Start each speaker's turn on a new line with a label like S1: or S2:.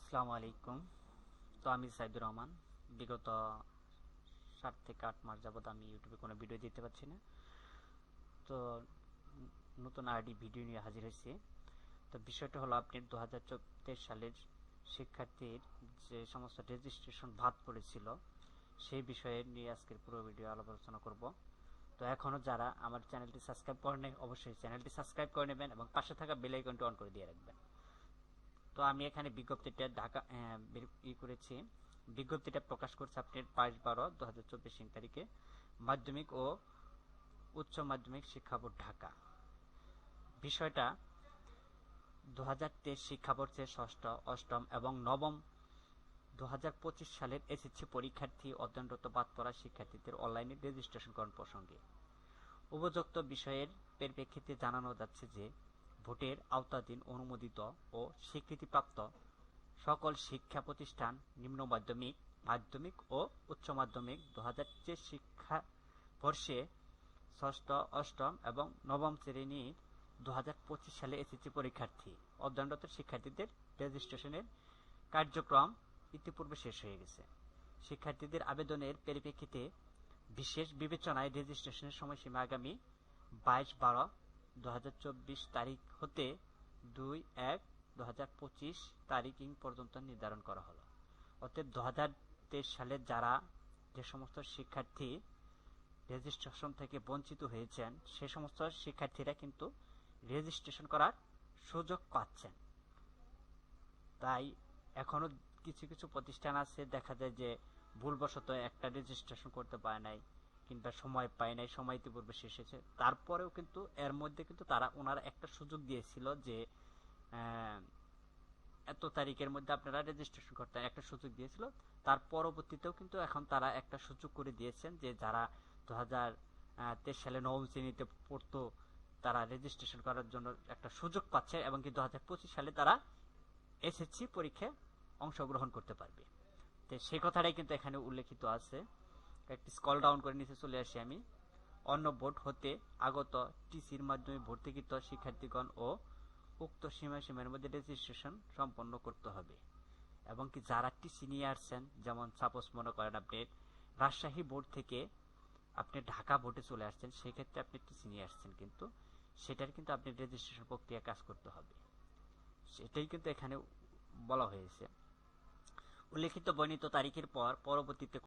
S1: আসসালামু আলাইকুম। তো আমি সাইদুর রহমান। বিগত 7 থেকে 8 মাস যাবত আমি ইউটিউবে কোনো ভিডিও দিতে পারছি না। তো নতুন আইডি ভিডিও নিয়ে হাজির হয়েছি। তো বিষয়টা হলো, আপনি 2024 সালের শিক্ষার্থীর যে সমস্ত রেজিস্ট্রেশন বাদ পড়েছিল সেই বিষয়ে নিয়ে আজকের পুরো ভিডিও আলোচনা করব। তো এখনও যারা আমার চ্যানেলটি সাবস্ক্রাইব করেন নাই, অবশ্যই চ্যানেলটি সাবস্ক্রাইব করে নেবেন এবং পাশে থাকা বেল আইকনটি অন করে দিয়ে রাখবেন। তো আমি এখানে বিজ্ঞপ্তিটা ঢাকা করেছি। বিজ্ঞপ্তিটা প্রকাশ করছে আপনার 5/12/2024 তারিখে মাধ্যমিক ও উচ্চ মাধ্যমিক শিক্ষা বোর্ড ঢাকা। বিষয়টা 2023 শিক্ষাবর্ষের ষষ্ঠ, অষ্টম এবং নবম 2025 সালের এসএসসি পরীক্ষার্থী অধ্যয়নরত বাদ পড়া শিক্ষার্থীদের অনলাইনে রেজিস্ট্রেশনকরণ প্রসঙ্গে উপযুক্ত বিষয়ের পরিপ্রেক্ষিতে জানানো যাচ্ছে যে ভোটের আওতাধীন অনুমোদিত ও স্বীকৃতিপ্রাপ্ত সকল শিক্ষা প্রতিষ্ঠান নিম্ন মাধ্যমিক, মাধ্যমিক ও উচ্চ মাধ্যমিক 2023 শিক্ষাবর্ষে ষষ্ঠ, অষ্টম এবং নবম শ্রেণীর 2025 সালে এসএসসি পরীক্ষার্থী অধ্যয়নরত শিক্ষার্থীদের রেজিস্ট্রেশনের কার্যক্রম ইতিপূর্বে শেষ হয়ে গেছে। শিক্ষার্থীদের আবেদনের পরিপ্রেক্ষিতে বিশেষ বিবেচনায় রেজিস্ট্রেশনের সময়সীমা আগামী 22/12/2024 তারিখ হতে 2/1/2025 তারিখ পর্যন্ত নির্ধারণ করা হলো। অতএব 2023 সালের যে সমস্ত শিক্ষার্থী রেজিস্ট্রেশন থেকে বঞ্চিত হয়েছেন সে সমস্ত শিক্ষার্থীরা কিন্তু রেজিস্ট্রেশন করার সুযোগ পাচ্ছেন। তাই এখনো কিছু কিছু প্রতিষ্ঠান আছে, দেখা যায় যে ভুলবশত একটা রেজিস্ট্রেশন করতে পারে নাই কিংবা সময় পায় নাই, সময় ইতিপূর্বে শেষ হয়েছে, তারপরেও কিন্তু এর মধ্যে কিন্তু ওনারা একটা সুযোগ দিয়েছিল যে এত তারিখের মধ্যে আপনারা রেজিস্ট্রেশন করতে একটা সুযোগ দিয়েছিল। তার পরবর্তীতেও কিন্তু এখন তারা একটা সুযোগ করে দিয়েছেন যে যারা 2023 সালে নবম শ্রেণীতে পড়তো তারা রেজিস্ট্রেশন করার জন্য একটা সুযোগ পাচ্ছে এবং কি 2025 সালে তারা এসএসসি পরীক্ষায় অংশগ্রহণ করতে পারবে। তো সেই কথাটাই কিন্তু এখানে উল্লেখিত আছে। একটি স্ক্রল ডাউন করে নিচে চলে আসি আমি। অন্য বোর্ড হতে আগত টিসির মাধ্যমে ভর্তিকৃত শিক্ষার্থীগণ ও উক্ত সীমার মধ্যে রেজিস্ট্রেশন সম্পন্ন করতে হবে এবং কি যারা টিসি নিয়ে আসছেন, যেমন সাপোজ মনে করেন আপনি রাজশাহী বোর্ড থেকে আপনি ঢাকা বোর্ডে চলে আসছেন, সেক্ষেত্রে আপনি টিসি নিয়ে আসছেন, কিন্তু সেটার কিন্তু আপনি রেজিস্ট্রেশন প্রক্রিয়া কাজ করতে হবে, সেটাই কিন্তু এখানে বলা হয়েছে। উল্লেখিত বর্ণিত তারিখের পর পরবর্তীতে